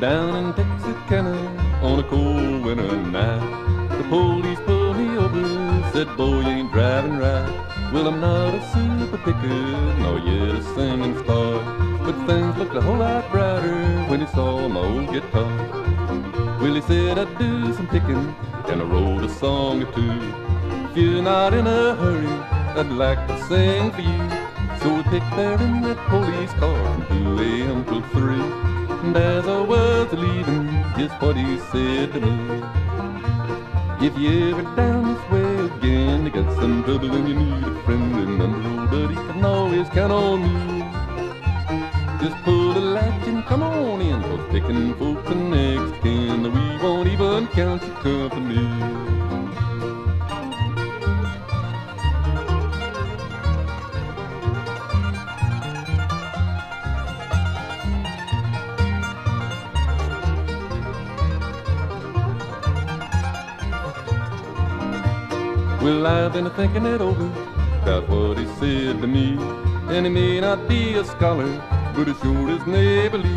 Down in Texarkana on a cold winter night, the police pulled me over, said, boy, you ain't driving right. Well, I'm not a super picker, nor yet a singing star, but things looked a whole lot brighter when he saw my old guitar. Well, he said I'd do some picking, and I wrote a song or two. If you're not in a hurry, I'd like to sing for you. So we picked there in that police car from 2 a.m. till 3. And as I was leaving, just what he said to me: if you ever down this way again, you got some trouble and you need a friend, remember old buddy can always count on me. Just pull the latch and come on in, 'cause picking folks are next kin, we won't even count your company. Well, I've been thinking it over about what he said to me, and he may not be a scholar, but he sure is neighborly.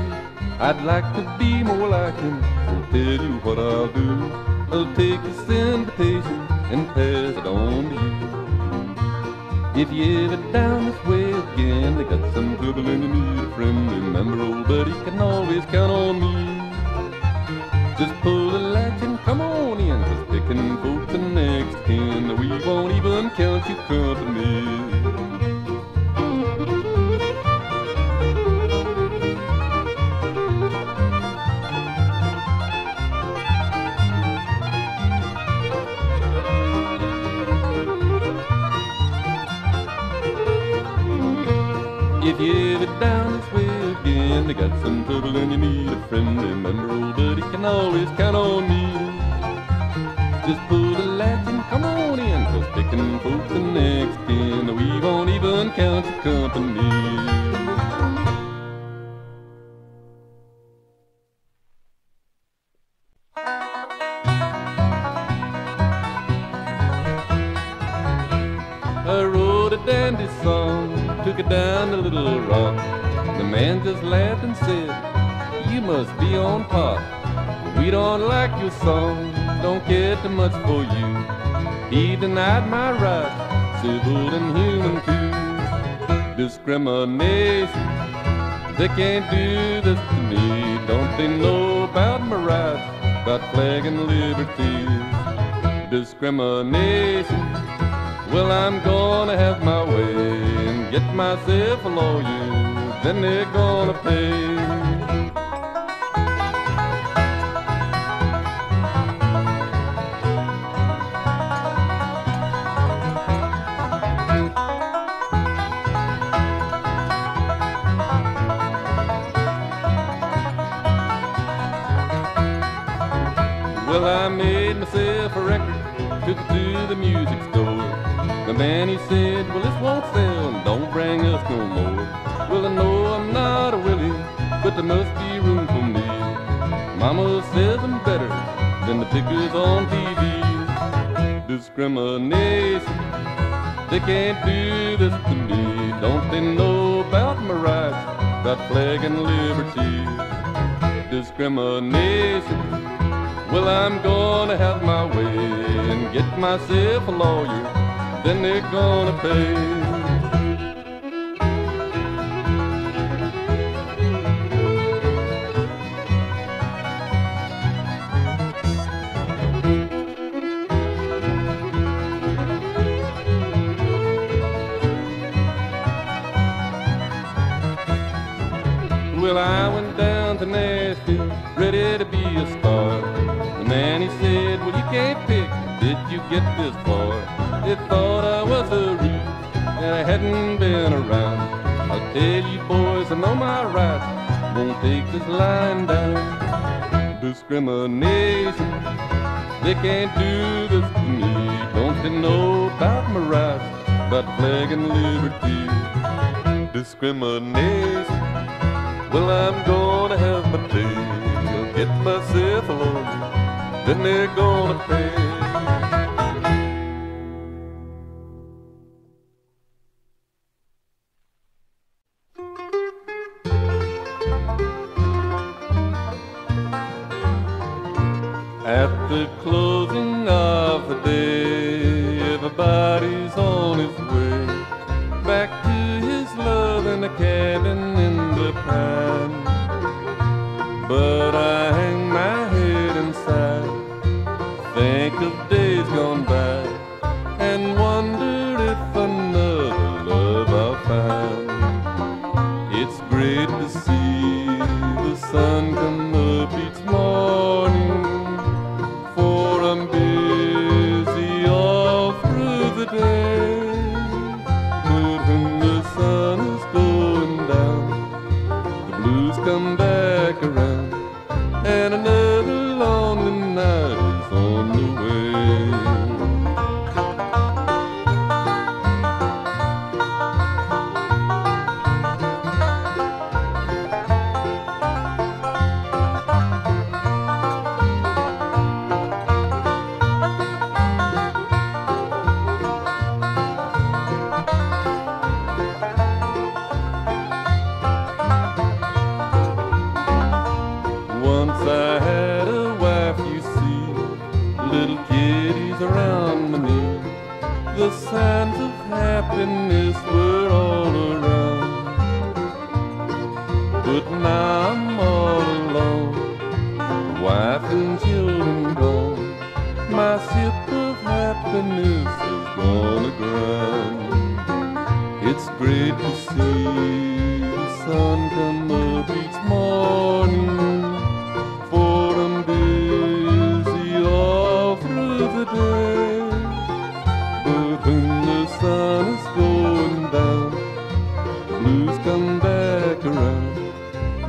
I'd like to be more like him, so tell you what I'll do: I'll take this invitation and pass it on to you. If you ever down this way again, they got some trouble and you need a friend, remember old buddy can always count on me. Just pull the latch and come on in, 'cause picking folks are next kin, we won't even count your company. If you ever down this way again, they got some trouble and you need a friend, remember old buddy can always count on me. Just pull the latch and come on in, 'cause picking folks are next kin, we won't even count your company. I wrote a dandy song, took it down to Little Rock. The man just laughed and said, you must be on pot. We don't like your song, don't care too much for you. He denied my rights, civil and human too. Discrimination, they can't do this to me. Don't they know about my rights, about flag and liberty? Discrimination, well, I'm gonna have my way and get myself a lawyer, then they're gonna pay. Well, I made myself a record, took it to the music store. The man, he said, well, this won't sell, don't bring us no more. Well, I know I'm not a willie, but there must be room for me. Mama says I'm better than the pickers on TV. Discrimination, they can't do this to me. Don't they know about my rights, about flag and liberty? Discrimination, well, I'm gonna have my way and get myself a lawyer, then they're gonna pay. Well, I went down to Nashville, ready to be a star. The man, he said, well, you can't pick, did you get this far? They thought I was a rube, and I hadn't been around. I'll tell you boys, I know my rights, won't take this line down. Discrimination, they can't do this to me. Don't they know about my rights, about flag and liberty? Discrimination, well, I'm going get myself a lawyer, then they're gonna pay. At the closing of the day, everybody's on his way back to his love in a cabin in the pine. But I hang my head inside, think of days gone by, and wonder if another love I'll find. It's great to see the sun come up each morning, for I'm busy all through the day. But when the sun is going down, the blues come back around, and another lonely night is on the way. Once I had a wife, you see, little kitties around my knee. The signs of happiness were all around. But now I'm all alone, wife and children gone. My ship of happiness has gone aground. It's great to see the sun come up each morning, for I'm busy all through the day. But when the sun is going down, the blues come back around,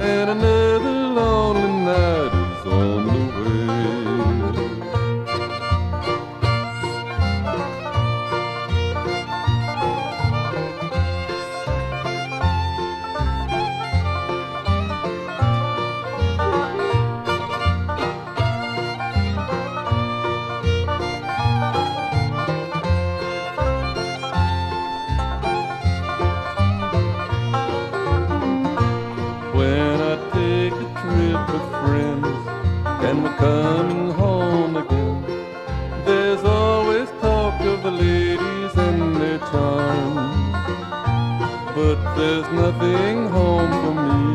and another lonely night is on the way. When I take a trip with friends and we're coming home again, there's always talk of the ladies and their charms. But there's nothing home for me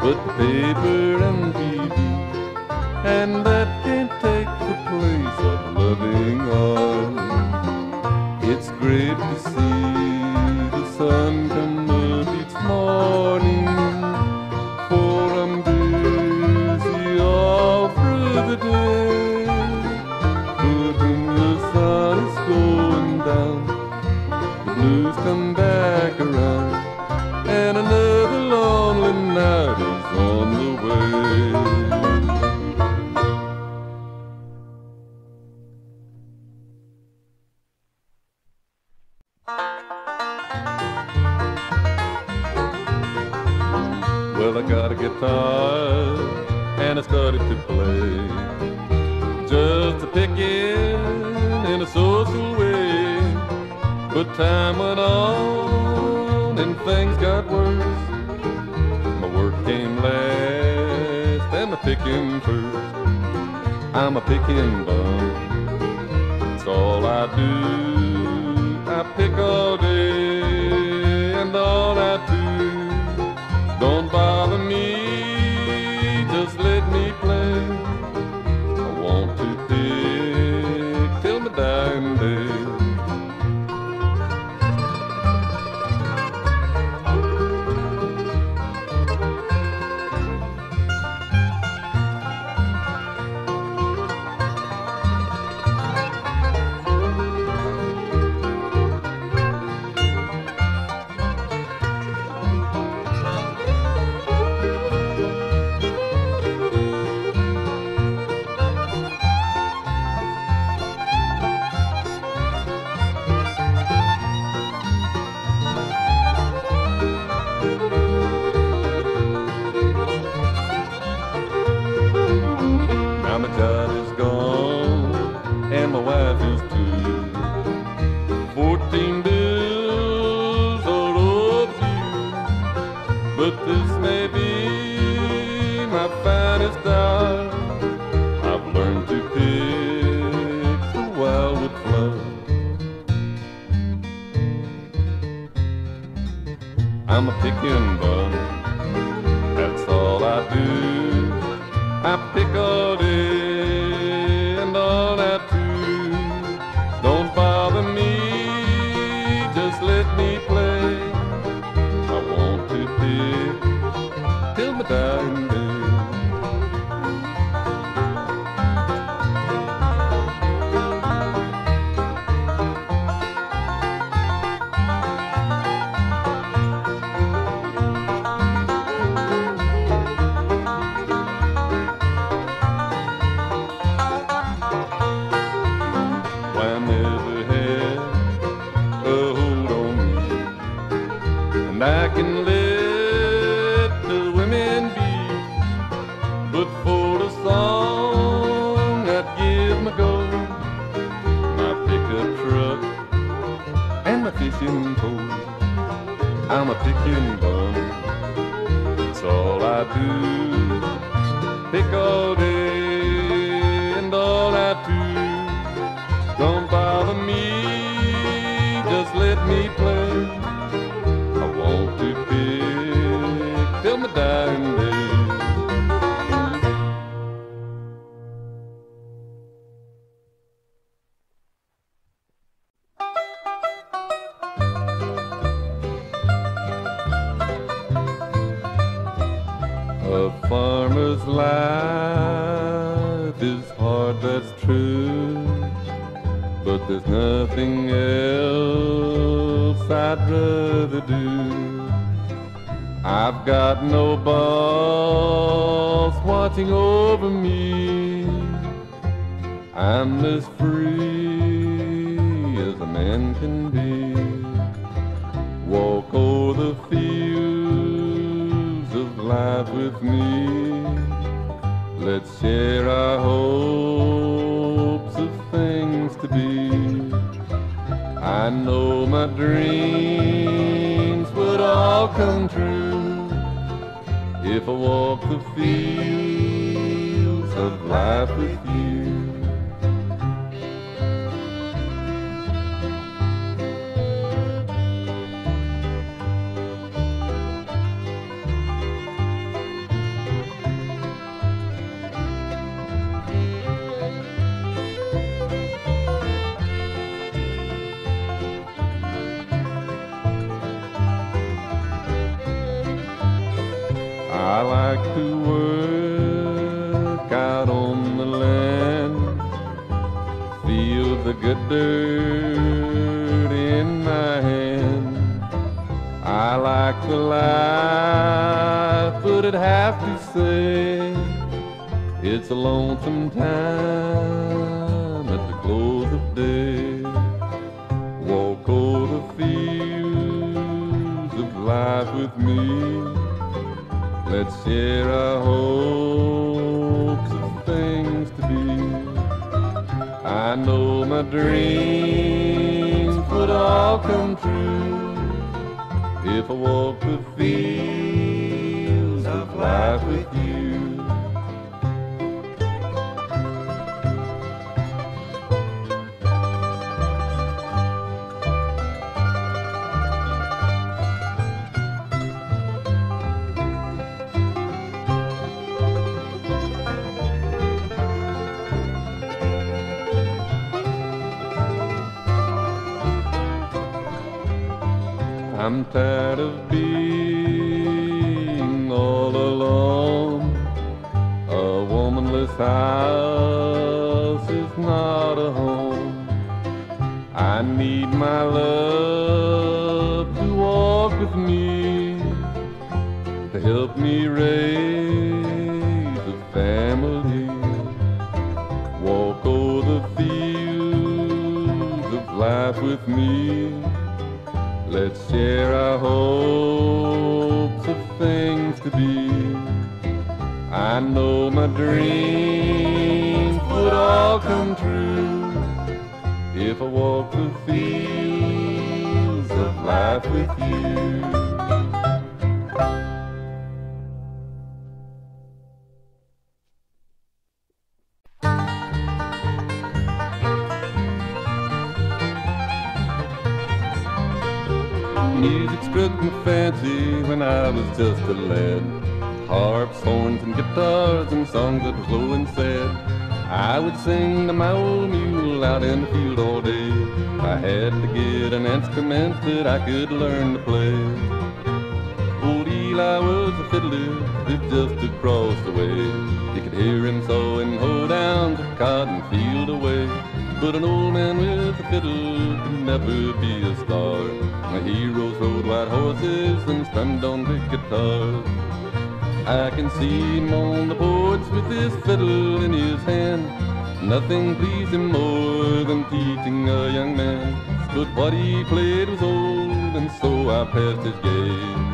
but paper and TV, and that can't take the place of loving arms. It's great to see the sun come up each morning, for I'm busy all through the day. But when the sun is going down, the blues come back around, and another lonely night is on the way. Well, I got a guitar and I started to play, just a picking in a social way. But time went on and things got worse. My work came last and my picking first. I'm a pickin' bum, that's all I do. I pick all day and all I do. Don't bother me, just let me play. I want to pick till my dying day. I'm a pickin' bum. That's all I do. I pick all day and all night too. Don't bother me, just let me play. I want to pick till my dying day. I can let the women be, but for the song I'd give my gold, my pickup truck and my fishing pole. I'm a pickin' bum, that's all I do. Pick all day and all night too. Don't bother me, just let me play. To pick till my dying day. A farmer's life is hard, that's true, but there's nothing else I'd rather do. I've got no boss watching over me. I'm as free as a man can be. Walk over the fields of life with me. Let's share our hopes of things to be. I know my dreams would all come true if I walk the fields of life with you. I like to work out on the land, feel the good dirt in my hand. I like the life, but I'd have to say it's a lonesome time at the close of day. Walk over the fields of life with me. Let's share our hopes of things to be. I know my dreams would all come true if I walk the fields of life with you. I'm tired of being all alone. A womanless house is not a home. I need my love to walk with me, to help me raise a family. Walk over the fields of life with me. Let's share our hopes of things to be. I know my dreams would all come true if I walk the fields of life with you. Music struck my fancy when I was just a lad. Harps, horns, and guitars, and songs that were slow and sad. I would sing to my old mule out in the field all day. I had to get an instrument that I could learn to play. Old Eli was a fiddler, lived just across the way. You could hear him sawing hoe down the cotton field away. But an old man with a fiddle could never be a star. My heroes rode white horses and strummed on big guitars. I can see him on the porch with his fiddle in his hand. Nothing pleased him more than teaching a young man. But what he played was old, and so I passed his game.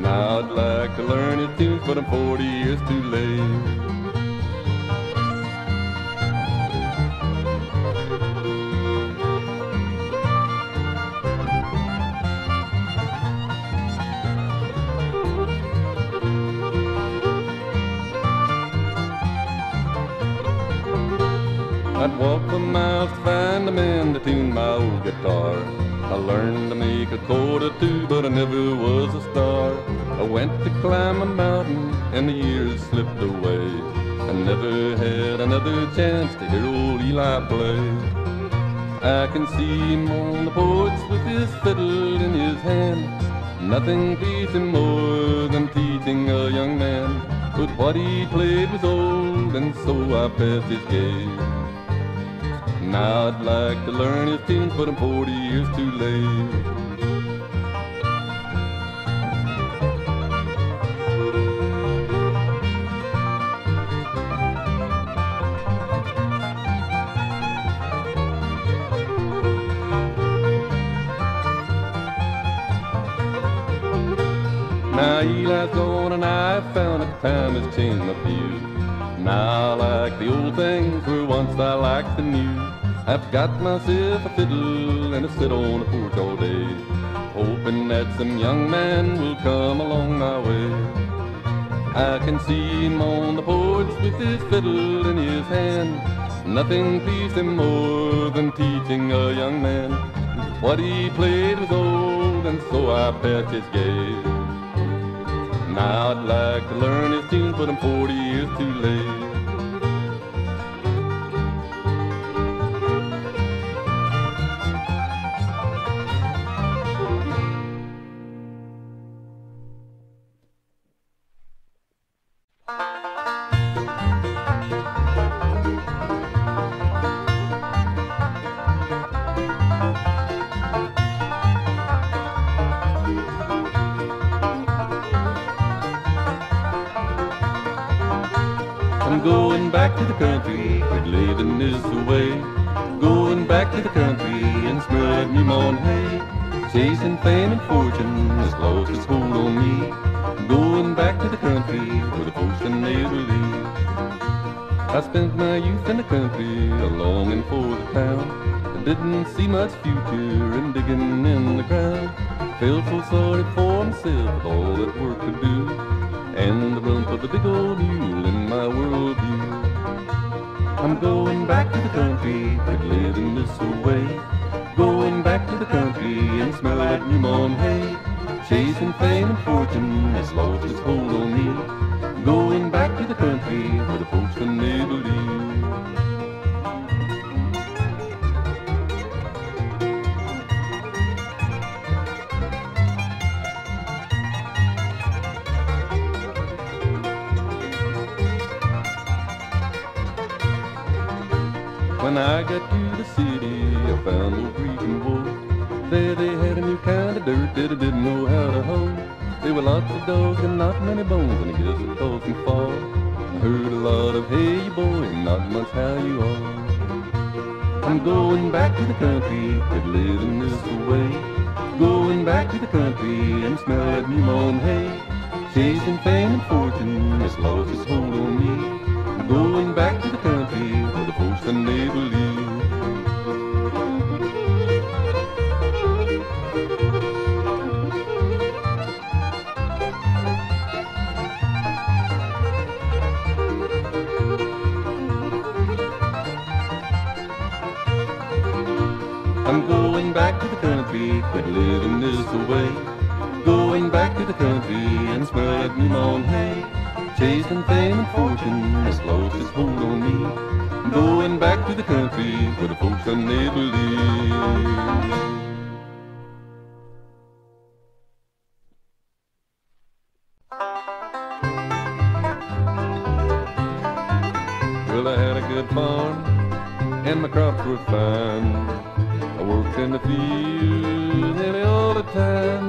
Now I'd like to learn his tunes, but I'm 40 years too late. I'd walk for miles to find a man to tune my old guitar. I learned to make a chord or two, but I never was a star. I went to climb a mountain, and the years slipped away. I never had another chance to hear old Eli play. I can see him on the porch with his fiddle in his hand. Nothing pleased him more than teaching a young man. But what he played was old, and so I passed his game. Now I'd like to learn his tunes, but I'm 40 years too late. Now Eli's gone and I've found that time has changed my view. Now I like the old things where once I liked the new. I've got myself a fiddle and I sit on the porch all day, hoping that some young man will come along my way. I can see him on the porch with his fiddle in his hand. Nothing pleased him more than teaching a young man. What he played was old, and so I passed his game. Now I'd like to learn his tunes, but I'm 40 years too late. Going back to the country, quit living this way. Going back to the country and smell new mown hay. Chasing fame and fortune has lost its hold on me. Going back to the country where the folks can never leave. I spent my youth in the country, a longing for the town. I didn't see much future in digging in the ground. Felt so sorry for myself with all that work to do, and the rump of the big old mule in my worldview. I'm going back to the country, quit living this way. Going back to the country and smell that new mown hay. Chasing fame and fortune has lost its hold on me. Going back to the country where the folks can never leave. When I got to the city, I found old Greek and wool. There they had a new kind of dirt that I didn't know how to hoe. There were lots of dogs and not many bones, and I guess it caused me fall. I heard a lot of hey you boy, not much how you are. I'm going back to the country, quit living this way. Going back to the country and smell that new mown hay. Chasing fame and fortune has lost its hold on me. Going back to the country where the folks can never leave. I'm going back to the country, quit living this away. Going back to the country and smell that new mown hay. Chasing fame and fortune has lost its hold on me. Going back to the country where the folks I never lived. Well, I had a good farm and my crops were fine. I worked in the field nearly all the time.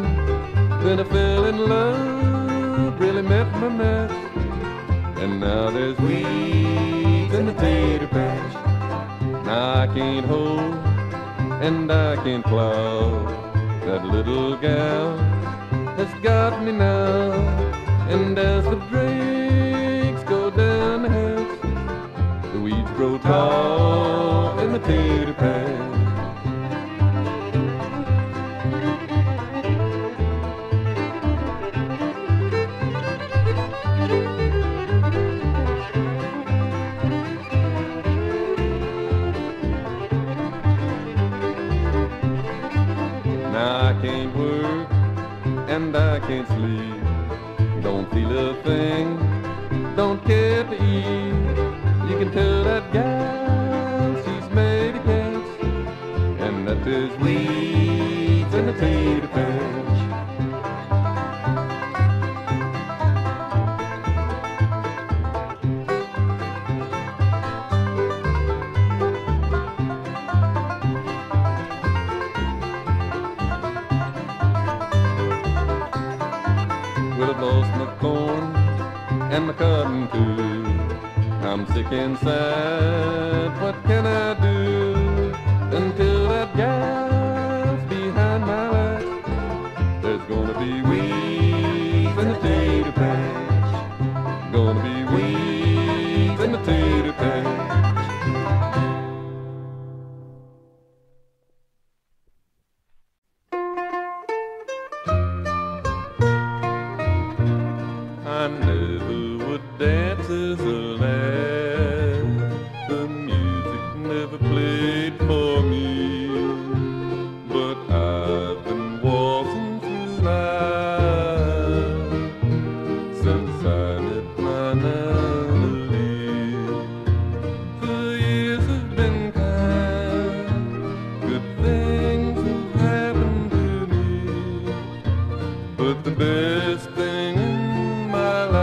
Then I fell in love, really met my match. And now there's weeds in the tater patch. Now I can't hold and I can't plow. That little gal has got me now. And as the drakes go down the hatch, the weeds grow tall in the tater patch. Now I can't work and I can't sleep. Don't feel a thing, don't care to eat. You can tell that gal she's made of cats. And that there's weeds in the tater patch. Well, I've lost my corn and my cotton too. I'm sick inside, what can I do? Until that gal's behind my back, there's gonna be weeds in the tater patch. Gonna be weeds in the tater patch. I never would dance as a lad. The music never played for me. But I've been waltzing through life since I met my Mandolin. The years have been kind, good things have happened to me. But the best thing in my life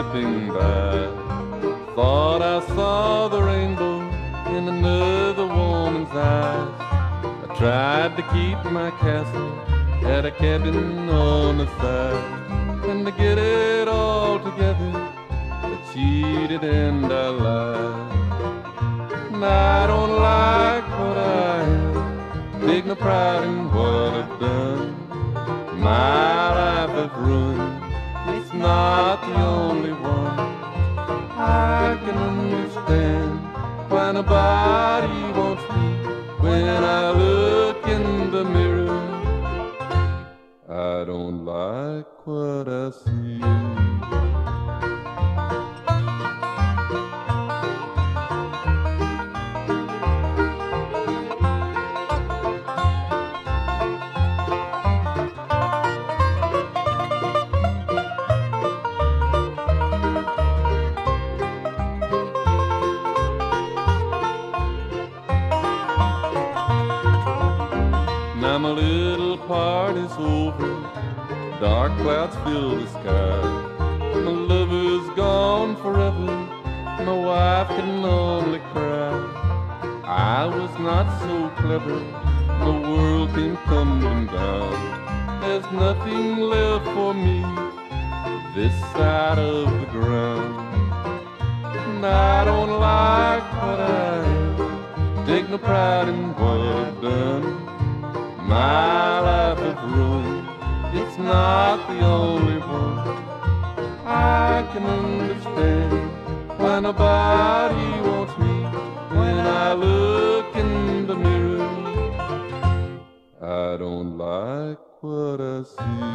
slipping by. Thought I saw the rainbow in another woman's eyes. I tried to keep my castle at a cabin on the side, and to get it all together, I cheated and I lied. And I don't like what I am, take no pride in what I've done. My life I've ruined, it's not the only one. I can understand why nobody wants me when I look in the mirror. I don't like what I see. Now my little party's over, dark clouds fill the sky. My lover's gone forever, my wife can only cry. I was not so clever, the world came tumbling down. There's nothing left for me this side of the ground. And I don't like what I am, take no pride in what I've done. My life is ruined, it's not the only one. I can understand why nobody wants me when I look in the mirror. I don't like what I see.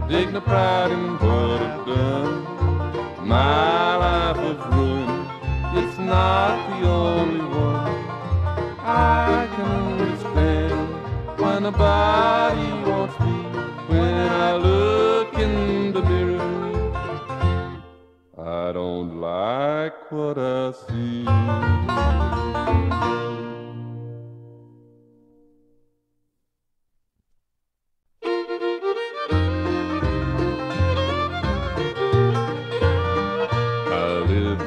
Take no pride in what I've done. My life is ruined, it's not the only one. I can understand why nobody wants me when I look in the mirror. I don't like what I see.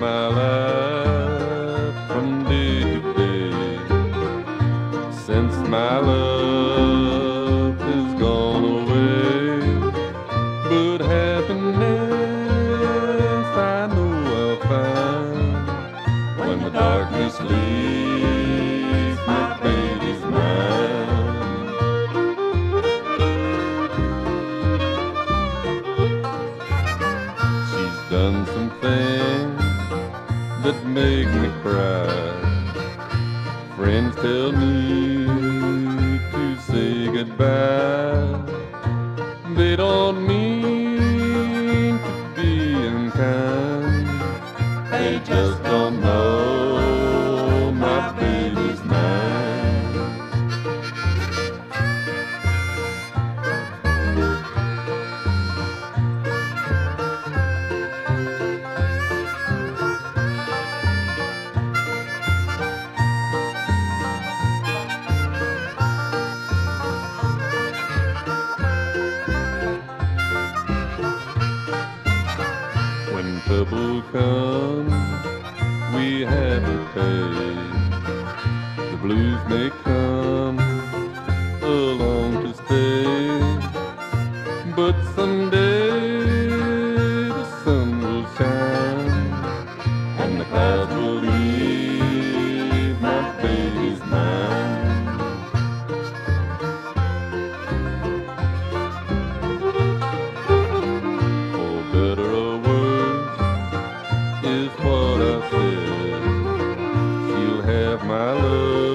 My life from day to day, since my love is gone away. But happiness I know I'll find when the darkness leaves, my baby's mine. She's done some things that make me cry. Friends tell me to say goodbye. They don't mean to be unkind. They just don't know my baby's mine. Trouble comes, we have to pay. The blues may come along to stay, but someday the sun will shine and the clouds will leave my baby's mine. For better or worse is what I said. She'll have my love